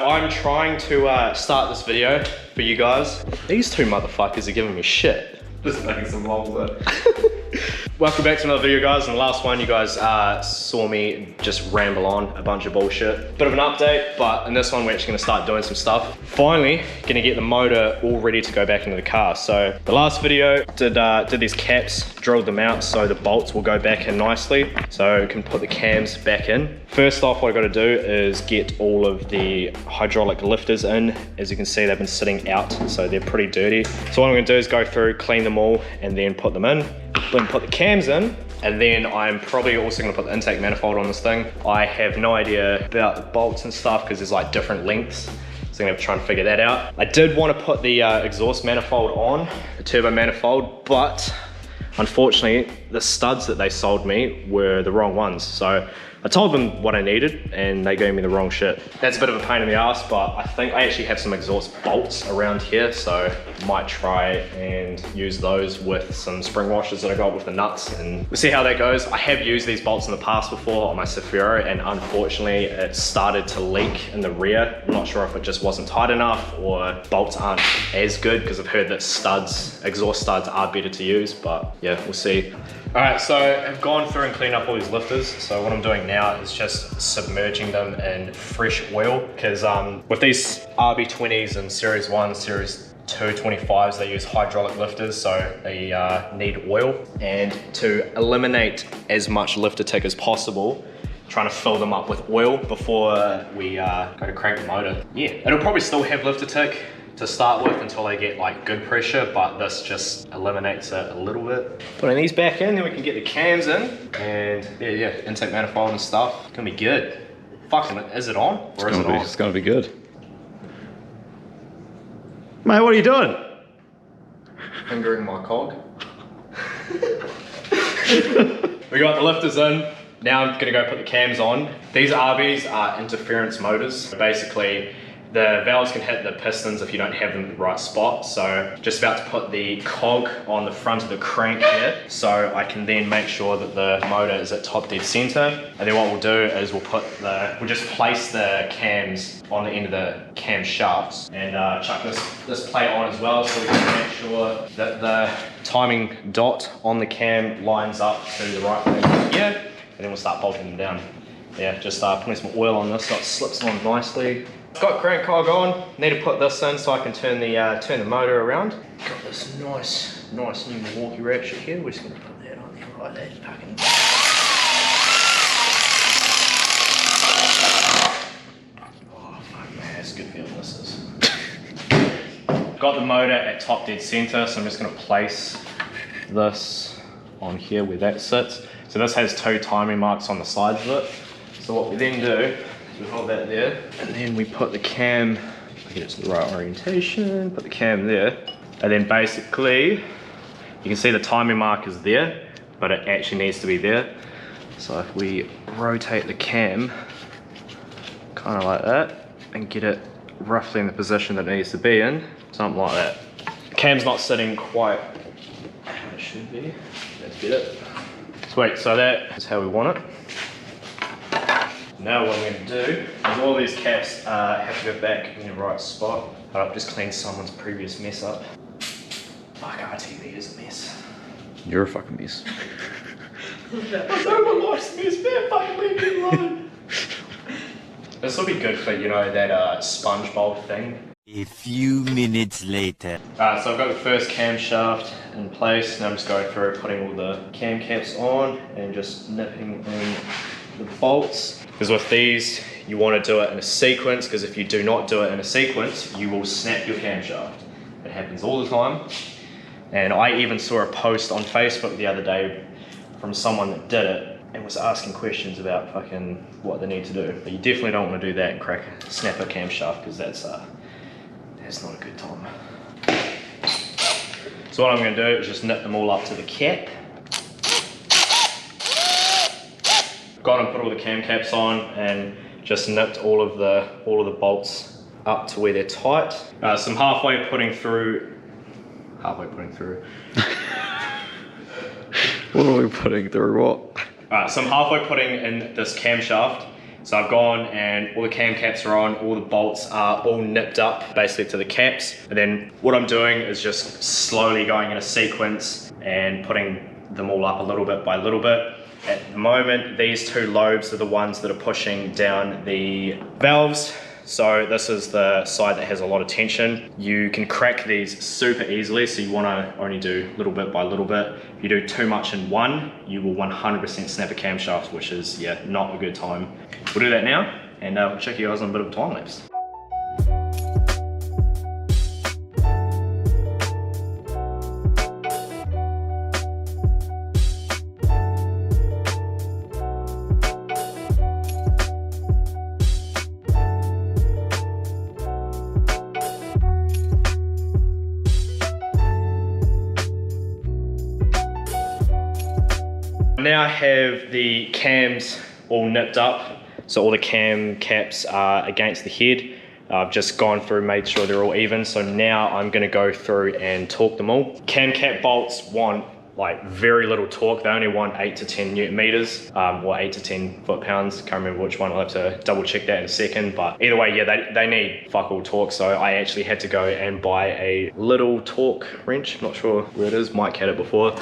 I'm trying to start this video for you guys. These two motherfuckers are giving me shit. Just making some lol there. Welcome back to another video, guys. In the last one, you guys saw me just ramble on a bunch of bullshit. Bit of an update, but in this one, we're actually gonna start doing some stuff. Finally, gonna get the motor all ready to go back into the car. So the last video did these caps, drilled them out so the bolts will go back in nicely. So we can put the cams back in. First off, what I gotta do is get all of the hydraulic lifters in. As you can see, they've been sitting out, so they're pretty dirty. So what I'm gonna do is go through, clean them all, and then put them in. Then put the cams in, and then I'm probably also gonna put the intake manifold on this thing. I have no idea about the bolts and stuff because there's like different lengths. So I'm gonna have to try and figure that out. I did want to put the exhaust manifold on, the turbo manifold, but unfortunately the studs that they sold me were the wrong ones. So I told them what I needed and they gave me the wrong shit. That's a bit of a pain in the ass, but I think I actually have some exhaust bolts around here, so I might try and use those with some spring washers that I got with the nuts, and we'll see how that goes. I have used these bolts in the past before on my S14, and unfortunately it started to leak in the rear. I'm not sure if it just wasn't tight enough or bolts aren't as good, because I've heard that studs, exhaust studs are better to use, but yeah, we'll see. All right, so I've gone through and cleaned up all these lifters. So what I'm doing now is just submerging them in fresh oil, because with these RB20s and Series 1, Series 2 25s, they use hydraulic lifters, so they need oil. And to eliminate as much lifter tick as possible, trying to fill them up with oil before we go to crank the motor. Yeah, it'll probably still have lifter tick to start with until they get like good pressure, but this just eliminates it a little bit. Putting these back in, then we can get the cams in, and yeah, intake manifold and stuff. It's gonna be good. Fucking, is it on? Or is it on? It's gonna be good. Mate, what are you doing? Fingering my cog. We got the lifters in. Now I'm gonna go put the cams on. These RBs are interference motors. Basically, the valves can hit the pistons if you don't have them in the right spot. So just about to put the cog on the front of the crank here, so I can then make sure that the motor is at top dead center. And then what we'll do is we'll just place the cams on the end of the cam shafts and chuck this plate on as well, so we can make sure that the timing dot on the cam lines up to the right place here, and then we'll start bolting them down. Yeah, just putting some oil on this so it slips on nicely. Got crank cog on, need to put this in so I can turn the motor around. Got this nice new Milwaukee ratchet here. We're just gonna put that on there like that. Fucking. Oh fuck man, that's a good feeling this is. Got the motor at top dead center, so I'm just gonna place this on here where that sits. So this has two timing marks on the sides of it. So what we then do, we hold that there, and then we put the cam, get it to the right orientation, put the cam there, and then basically, you can see the timing mark is there, but it actually needs to be there. So if we rotate the cam, kind of like that, and get it roughly in the position that it needs to be in, something like that. The cam's not sitting quite how it should be. Let's get it. Sweet, so that is how we want it. Now what I'm going to do is all these caps have to go back in the right spot. I've just cleaned someone's previous mess up. Fuck, our TV is a mess. You're a fucking mess. I know my life's a mess, man. Fucking leave me alone. This will be good for, you know, that sponge bowl thing. A few minutes later. Alright, so I've got the first camshaft in place. Now I'm just going through putting all the cam caps on and just nipping in the bolts. Because with these, you want to do it in a sequence, because if you do not do it in a sequence, you will snap your camshaft. It happens all the time. And I even saw a post on Facebook the other day from someone that did it and was asking questions about fucking what they need to do. But you definitely don't want to do that and snap a camshaft, because that's not a good time. So what I'm going to do is just nip them all up to the cap. Got and put all the cam caps on and just nipped all of the bolts up to where they're tight. So I'm halfway putting through. What are we putting through what? So I'm halfway putting in this camshaft, So I've gone and all the cam caps are on, all the bolts are all nipped up basically to the caps. And then what I'm doing is just slowly going in a sequence and putting them all up a little bit by little bit. At the moment, these two lobes are the ones that are pushing down the valves. So this is the side that has a lot of tension. You can crack these super easily, so you want to only do little bit by little bit. If you do too much in one, you will 100% snap a camshaft, which is, yeah, not a good time. We'll do that now, and we'll check you guys on a bit of a time lapse. Now I have the cams all nipped up, so all the cam caps are against the head. I've just gone through, made sure they're all even, so now I'm going to go through and torque them all. Cam cap bolts want like very little torque. They only want 8 to 10 Newton meters, or 8 to 10 foot-pounds. Can't remember which one, I'll have to double check that in a second, but either way, yeah, they need fuck all torque, so I actually had to go and buy a little torque wrench. I'm not sure where it is, Mike had it before,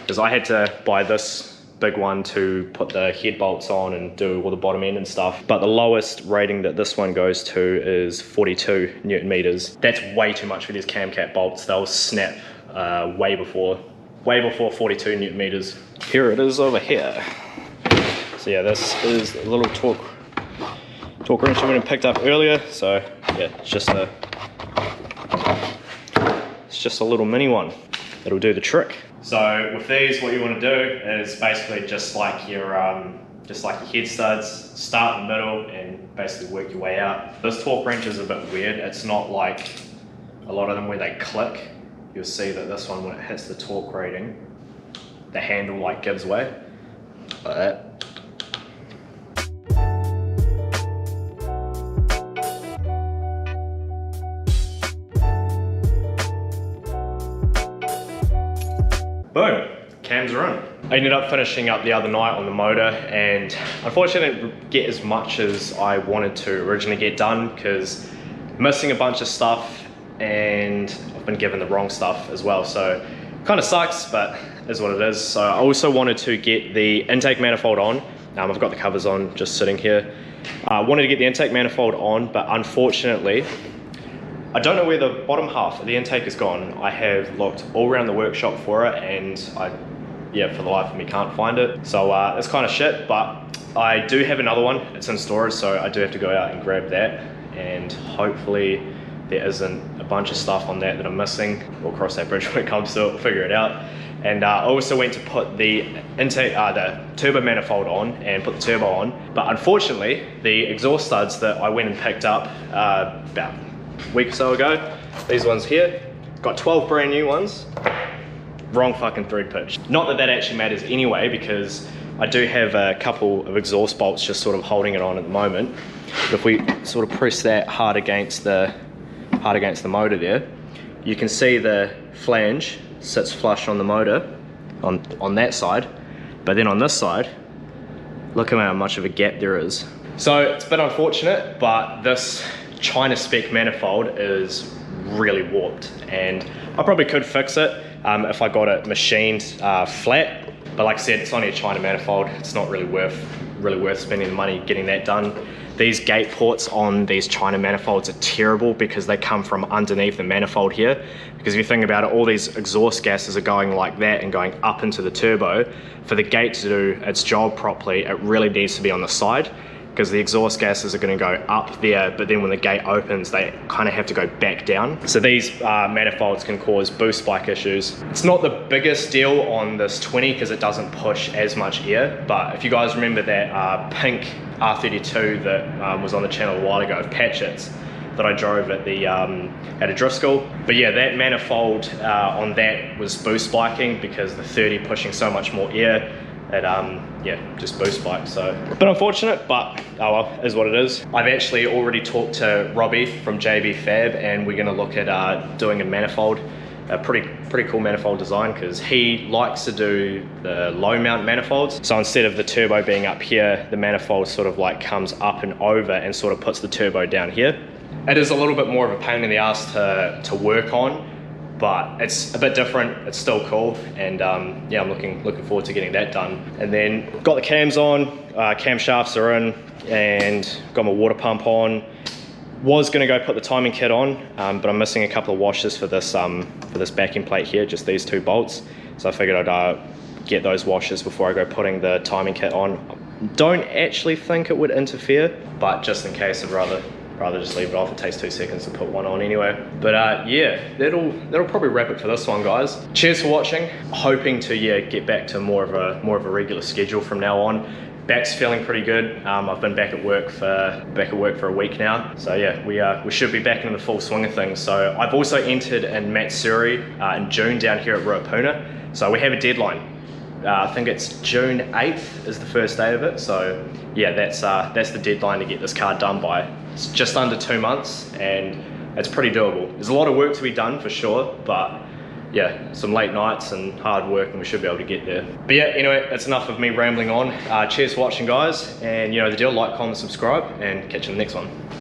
because I had to buy this big one to put the head bolts on and do all the bottom end and stuff. But the lowest rating that this one goes to is 42 Newton meters. That's way too much for these cam cap bolts. They'll snap way before 42 Newton meters. Here it is over here. So yeah, this is a little torque wrench I went and picked up earlier. So yeah, it's just a little mini one. It'll do the trick. So with these, what you want to do is basically just like your head studs, start in the middle and basically work your way out. This torque wrench is a bit weird. It's not like a lot of them where they click. You'll see that this one, when it hits the torque rating, the handle like gives way, like that. Boom, cams are on. I ended up finishing up the other night on the motor, and unfortunately I didn't get as much as I wanted to originally get done because missing a bunch of stuff and I've been given the wrong stuff as well. So kind of sucks, but is what it is. So I also wanted to get the intake manifold on. I've got the covers on just sitting here. I wanted to get the intake manifold on, but unfortunately, I don't know where the bottom half of the intake is gone. I have looked all around the workshop for it and for the life of me can't find it. So it's kind of shit, but I do have another one. It's in storage, so I do have to go out and grab that, and hopefully there isn't a bunch of stuff on that I'm missing. We'll cross that bridge when it comes to it, we'll figure it out. And I also went to put the intake, the turbo manifold on and put the turbo on, but unfortunately the exhaust studs that I went and picked up about a week or so ago, these ones here, got 12 brand new ones, wrong fucking thread pitch. Not that that actually matters anyway, because I do have a couple of exhaust bolts just sort of holding it on at the moment. But if we sort of press that hard against the motor there, you can see the flange sits flush on the motor on that side, but then on this side, look at how much of a gap there is. So it's a bit unfortunate, but this China spec manifold is really warped, and I probably could fix it if I got it machined flat, but like I said, it's only a China manifold. It's not really worth spending the money getting that done. These gate ports on these China manifolds are terrible because they come from underneath the manifold here. Because if you think about it, all these exhaust gases are going like that and going up into the turbo. For the gate to do its job properly, it really needs to be on the side, because the exhaust gases are going to go up there, but then when the gate opens, they kind of have to go back down. So these manifolds can cause boost spike issues. It's not the biggest deal on this 20 because it doesn't push as much air, but if you guys remember that pink R32 that was on the channel a while ago of Patchett's that I drove at the at a drift school. But yeah, that manifold on that was boost spiking because the 30 pushing so much more air. It just boost spike. So a bit unfortunate, but oh well, is what it is. I've actually already talked to Robbie from JB Fab, and we're going to look at doing a manifold a pretty cool manifold design, because he likes to do the low mount manifolds. So instead of the turbo being up here, the manifold sort of like comes up and over and sort of puts the turbo down here. It is a little bit more of a pain in the ass to work on, but it's a bit different. It's still cool, and yeah, I'm looking forward to getting that done. And then got the cams on, camshafts are in, and got my water pump on. Was gonna go put the timing kit on, but I'm missing a couple of washers for this backing plate here, just these 2 bolts. So I figured I'd get those washers before I go putting the timing kit on. Don't actually think it would interfere, but just in case, I'd rather just leave it off. It takes 2 seconds to put one on anyway. But yeah, that'll probably wrap it for this one, guys. Cheers for watching. Hoping to get back to more of a regular schedule from now on. Back's feeling pretty good. I've been back at work for a week now. So yeah, we should be back in the full swing of things. So I've also entered in Matsuri in June down here at Ruapuna. So we have a deadline. I think it's June 8th is the first day of it. So yeah, that's the deadline to get this car done by. It's just under 2 months, and it's pretty doable. There's a lot of work to be done for sure, but yeah, some late nights and hard work, and we should be able to get there. But yeah, anyway, that's enough of me rambling on. Cheers for watching, guys, and you know the deal. Like, comment, subscribe, and catch you in the next one.